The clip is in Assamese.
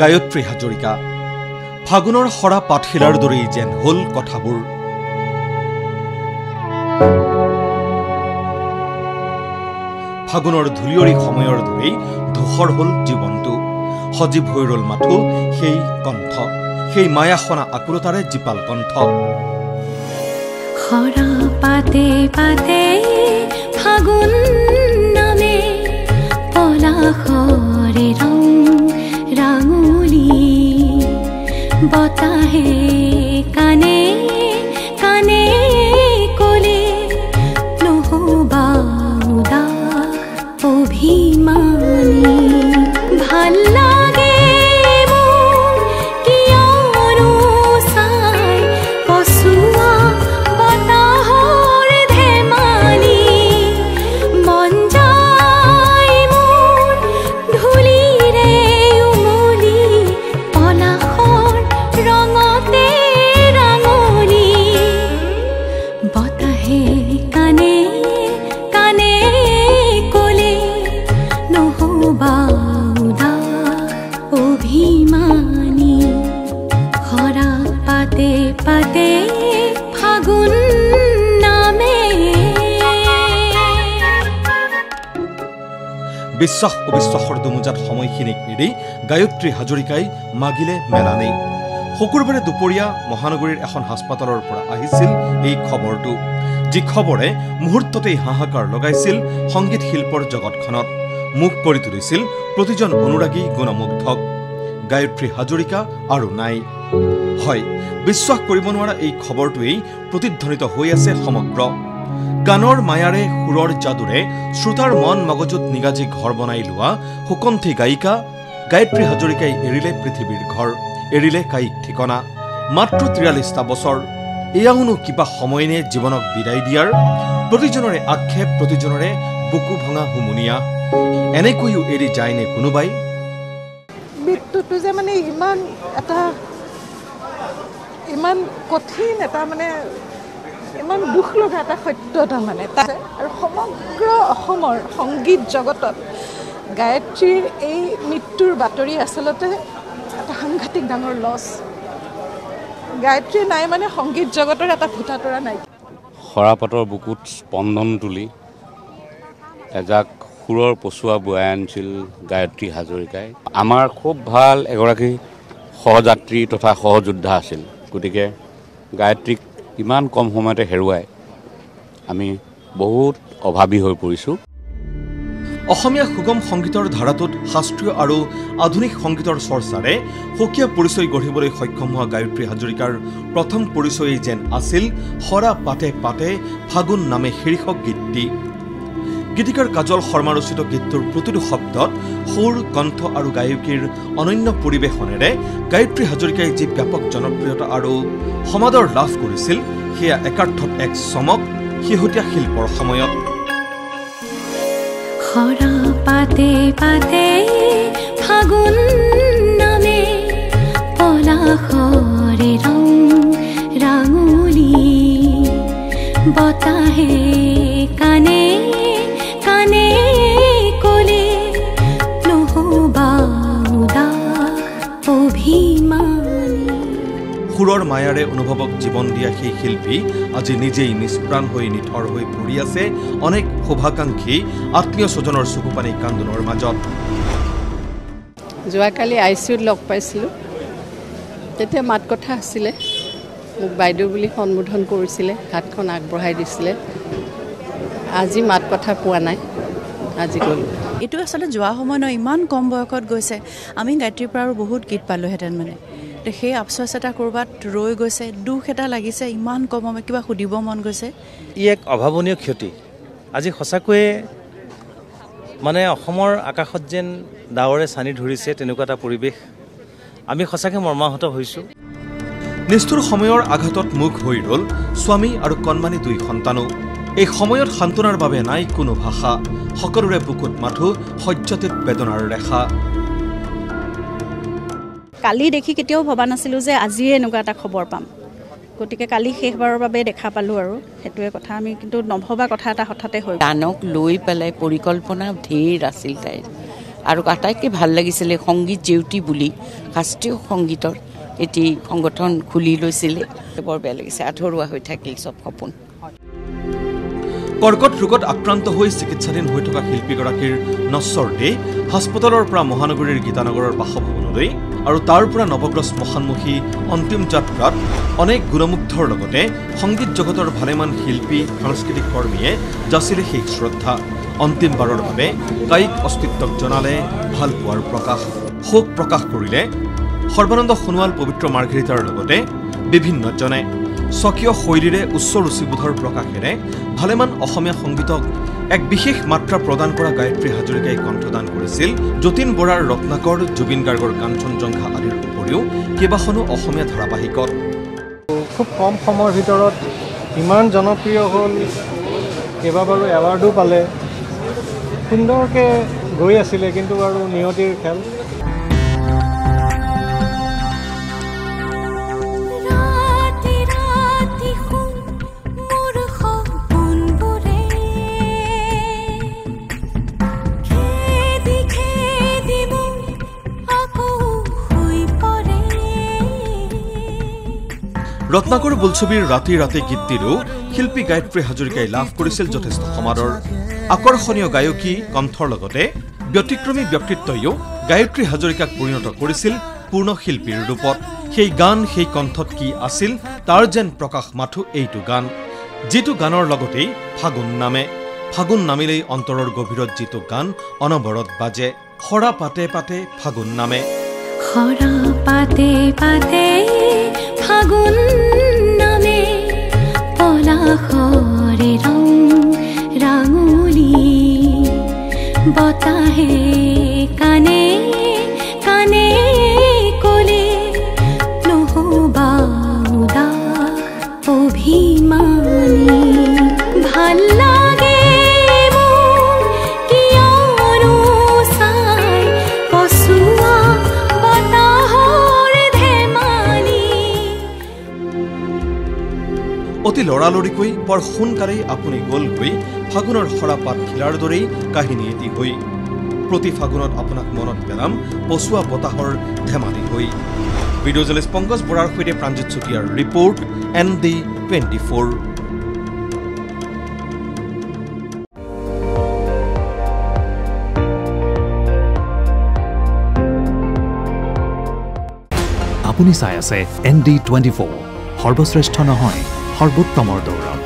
গায়ত্ৰী হাজৰিকা ফাগুনৰ সৰা পাতশিলাৰ দৰেই যেন হল কথাবোৰ ফাগুনৰ ধুলিয়ৰী সময়ৰ দৰেই ধূসৰ হল জীৱনটো সজীৱ হৈ ৰল মাথো সেই কণ্ঠ সেই মায়াসনা আকুলতাৰে জীপাল কণ্ঠ সৰা পাতে পাতে ফাগুন নামে পলাশৰে ৰং ৰাঙুলি বতাহে কানে কানে কলে নহবা উদাস অভিমানী ভাল লাগে বিশ্বাস অবিশ্বাসৰ দুমুজাত সময়খিনিক এৰি গায়ত্ৰী হাজৰিকাই মাগিলে মেলা নেই শুকুৰবাৰে দুপৰীয়া মহানগৰীৰ এখন হাস্পাতালৰ পৰা আহিছিল এই খবৰটো যি খবৰে মুহূৰ্ততেই হাহাকাৰ লগাইছিল সংগীত শিল্পৰ জগতখনত মুখ কৰি তুলিছিল প্ৰতিজন অনুৰাগী গুণমুগ্ধক গায়ত্ৰী হাজৰিকা আৰু নাই হয় বিশ্বাস কৰিব নোৱাৰা এই খবৰটোৱেই প্ৰতিধ্বনিত হৈ আছে সমগ্ৰ গানৰ মায়াৰে সুৰৰ যাদুৰে শ্ৰোতাৰ মন মগজুত নিগাজি ঘৰ বনাই লোৱা সুকণ্ঠী গায়িকা গায়ত্ৰী হাজৰিকাই এৰিলে পৃথিৱীৰ ঘৰ এৰিলে কায়িক ঠিকনা মাত্ৰ ৪৩টা বছৰ এয়াওনো কিবা সময় নে জীৱনক বিদায় দিয়াৰ প্ৰতিজনৰে আক্ষেপ প্ৰতিজনৰে বুকু ভঙা হুমুনিয়া এনেকৈও এৰি যায় নে কোনোবাই মৃত্যুটো যে মানে ইমান কঠিন এটা মানে ইমান দুখ লগা এটা সত্যতা মানে আৰু সমগ্ৰ অসমৰ সংগীত জগতত গায়ত্ৰীৰ এই মৃত্যুৰ বাতৰি আচলতে এটা সাংঘাতিক ডাঙৰ লছ গায়ত্ৰী নাই মানে সংগীত জগতৰ এটা ভূতাতৰা নাই সৰাপাতৰ বুকুত স্পন্দন তুলি এজাক সুৰৰ পচুৱা বয়াই আনিছিল গায়ত্ৰী হাজৰিকাই আমাৰ খুব ভাল এগৰাকী সহযাত্ৰী তথা সহযোদ্ধা আছিল গতিকে গায়ত্ৰীক ইমান কম সময়তে হেৰুৱাই আমি বহুত অভাৱী হৈ পৰিছোঁ অসমীয়া সুগম সংগীতৰ ধাৰাটোত শাস্ত্ৰীয় আৰু আধুনিক সংগীতৰ চৰ্চাৰে সুকীয়া পৰিচয় গঢ়িবলৈ সক্ষম হোৱা গায়ত্ৰী হাজৰিকাৰ প্ৰথম পৰিচয় যেন আছিল সৰা পাতে পাতে ফাগুন নামে শীৰ্ষক গীতটি গীতিকাৰ কাজল শৰ্মা ৰচিত গীতটোৰ প্ৰতিটো শব্দত সুৰ কণ্ঠ আৰু গায়কীৰ অনন্য পৰিৱেশনেৰে গায়ত্ৰী হাজৰিকাই যি ব্যাপক জনপ্ৰিয়তা আৰু সমাদৰ লাভ কৰিছিল সেয়া একাৰ্থত এক চমক শেহতীয়া শিল্পৰ সময়ত সৰা পাতে পাতে ফাগুন নামে পলাশৰে ৰং ৰাঙুলি বতাহে কানে কানে কলে নহবা উদাস অভিমানী সুৰৰ মায়াৰে অনুভৱক জীৱন দিয়া সেই শিল্পী আজি নিজেই নিষ্প্ৰাণ হৈ নিথৰ হৈ পৰি আছে অনেক শুভাকাংক্ষী আত্মীয় স্বজনৰ চকুপানী কান্দোনৰ মাজত যোৱাকালি আইচিউত লগ পাইছিলোঁ তেতিয়া মাত কথা আছিলে মোক বাইদেউ বুলি সম্বোধন কৰিছিলে হাতখন আগবঢ়াই দিছিলে আজি মাত কথা পোৱা নাই আজি গ'লোঁ এইটো আচলতে যোৱা সময় নহয় ইমান কম বয়সত গৈছে আমি গায়ত্ৰীৰ পৰা আৰু বহুত গীত পালোঁহেঁতেন মানে সেই আফচোচ এটা ক'ৰবাত ৰৈ গৈছে দুখ এটা লাগিছে ইমান কম সময় কিবা সুধিব মন গৈছে ই এক অভাৱনীয় ক্ষতি আজি সঁচাকৈয়ে মানে অসমৰ আকাশত যেন ডাৱৰে ছানি ধৰিছে তেনেকুৱা এটা পৰিৱেশ আমি সঁচাকৈ মৰ্মাহত হৈছোঁ নিষ্ঠুৰ সময়ৰ আঘাতত মুখ হৈ ৰ'ল স্বামী আৰু কণমানি দুই সন্তানো এই সময়ত সান্তনাৰ বাবে নাই কোনো ভাষা সকলোৰে বুকুত মাথো সহ্যতীত বেদনাৰ ৰেখা কালি দেখি কেতিয়াও ভবা নাছিলোঁ যে আজিয়ে এনেকুৱা এটা খবৰ পাম গতিকে কালি শেষবাৰৰ বাবে দেখা পালোঁ আৰু সেইটোৱে কথা আমি কিন্তু নভবা কথা এটা হঠাতে হৈ গানক লৈ পেলাই পৰিকল্পনা ধেৰ আছিল তাইৰ আৰু আটাইতকৈ ভাল লাগিছিলে সংগীত জেউতি বুলি শাস্ত্ৰীয় সংগীতৰ এটি সংগঠন খুলি লৈছিলে বৰ বেয়া লাগিছে আধৰুৱা হৈ থাকিল চব সপোন কৰ্কট ৰোগত আক্ৰান্ত হৈ চিকিৎসাধীন হৈ থকা শিল্পীগৰাকীৰ নশ্বৰ দেহ হাস্পতালৰ পৰা মহানগৰীৰ গীতানগৰৰ বাসভৱনলৈ আৰু তাৰ পৰা নৱগ্ৰহ শ্মশানমুখী অন্তিম যাত্ৰাত অনেক গুণমুগ্ধৰ লগতে সংগীত জগতৰ ভালেমান শিল্পী সাংস্কৃতিক কৰ্মীয়ে যাচিলে সেই শ্ৰদ্ধা অন্তিমবাৰৰ বাবে কায়িক অস্তিত্বক জনালে ভালপোৱাৰ প্ৰকাশ শোক প্ৰকাশ কৰিলে সৰ্বানন্দ সোণোৱাল পবিত্ৰ মাৰ্ঘেৰিটাৰ লগতে বিভিন্নজনে স্বকীয় শৈলীৰে উচ্চ ৰুচিবোধৰ প্ৰকাশেৰে ভালেমান অসমীয়া সংগীতক এক বিশেষ মাত্ৰা প্ৰদান কৰা গায়ত্ৰী হাজৰিকাই কণ্ঠদান কৰিছিল যতীন বৰাৰ ৰত্নাকৰ জুবিন গাৰ্গৰ কাঞ্চনজংঘা আদিৰ উপৰিও কেইবাখনো অসমীয়া ধাৰাবাহিকত খুব কম সময়ৰ ভিতৰত ইমান জনপ্ৰিয় হ'ল কেইবাবাৰো এৱাৰ্ডো পালে সুন্দৰকৈ গৈ আছিলে কিন্তু আৰু নিয়তিৰ খেল ৰত্নাকৰ বোলছবিৰ ৰাতি ৰাতি গীতটিৰো শিল্পী গায়ত্ৰী হাজৰিকাই লাভ কৰিছিল যথেষ্ট সমাদৰ আকৰ্ষণীয় গায়কী কণ্ঠৰ লগতে ব্যতিক্ৰমী ব্যক্তিত্বয়ো গায়ত্ৰী হাজৰিকাক পৰিণত কৰিছিল পূৰ্ণ শিল্পীৰ ৰূপত সেই গান সেই কণ্ঠত কি আছিল তাৰ যেন প্ৰকাশ মাথো এইটো গান যিটো গানৰ লগতেই ফাগুন নামে ফাগুন নামিলেই অন্তৰৰ গভীৰত যিটো গান অনবৰত বাজে খৰা পাতে পাতে ফাগুন নামে খৰা পাতে পাতে ফাগুন নামে পলাশৰে ৰং ৰাঙুলি বতাহে কানে কানে কলে নহবা উদাস অভিমানী ভাল লাগে মোৰ কিয়নো চাই পচুৱা অতি লৰালৰিকৈ বৰ সোনকালেই আপুনি গ'লগৈ ফাগুনৰ সৰাপাত খিলাৰ দৰেই কাহিনী এটি হৈ প্ৰতি ফাগুনত আপোনাক মনত পেলাম পচুৱা বতাহৰ ধেমালি হৈ ভিডিঅ' জাৰ্নেলিষ্ট পংকজ বৰাৰ সৈতে প্ৰাঞ্জিত চুতীয়াৰ ৰিপৰ্ট ND24 আপুনি চাই আছে ND24 সৰ্বশ্ৰেষ্ঠ নহয় সৰ্বোত্তমৰ দৌৰত